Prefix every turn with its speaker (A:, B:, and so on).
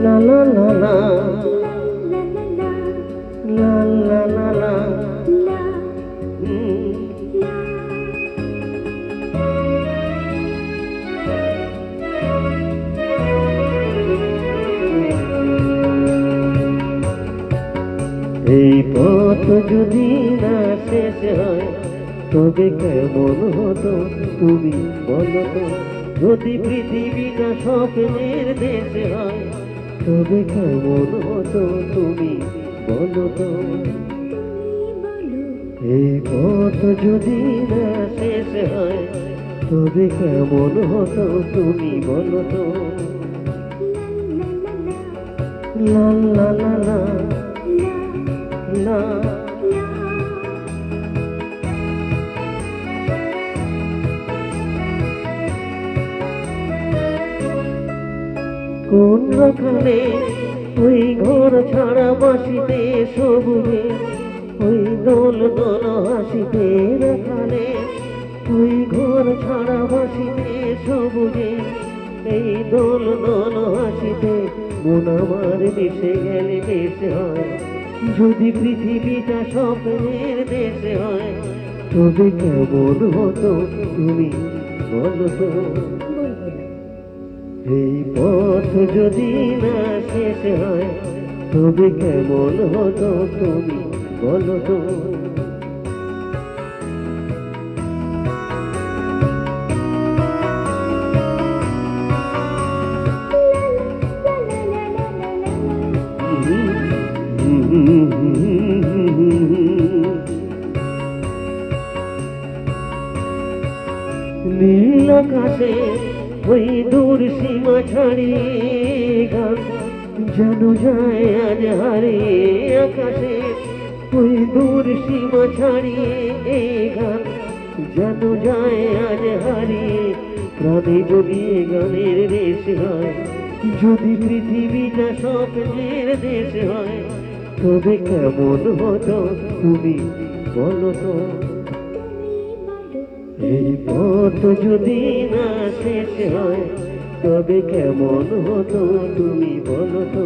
A: লা লা লা লা লা লা লা লা এই পথ যদি না শেষ হয় তবে কেমন হতো তুমি বলো তো। যদি পৃথিবীটা স্বপ্নের দেশ হয় তবে কেমন হতো তুমি বলো তো। এই পথ যদি না শেষ হয় তবে কেমন হতো তুমি বলো তো। লা লা লা লা লা কোন রকমে ওই ঘর ছাড়া বাসিতে সবুজে ওই দোল দোল হাসিতে রাখালে ওই ঘর ছাড়া বাসিতে সবুজে এই দোল দোল হাসিতে মন আমার মিশে গেলে বেশ হয়। যদি পৃথিবীটা স্বপ্নের দেশ হয় তবে কেমন হতো তুমি বলো তো। এই পথ যদি না শেষ হয় তবে কেমন হতো তুমি বলো তো। নীল আকাশে ওই দূর সীমা ছাড়িয়ে গান যেন যায় আজ হারিয়ে। আকাশে ওই দূর সীমা ছাড়িয়ে এই গান যেন যায় আজ হারিয়ে। প্রাণে যদি গানের দেশ হয় যদি পৃথিবীটা স্বপ্নের দেশ হয় তবে কেমন হতো তুমি বলো তো। এই পথ যদি না শেষ হয় তবে কেমন হতো তুমি বলো তো।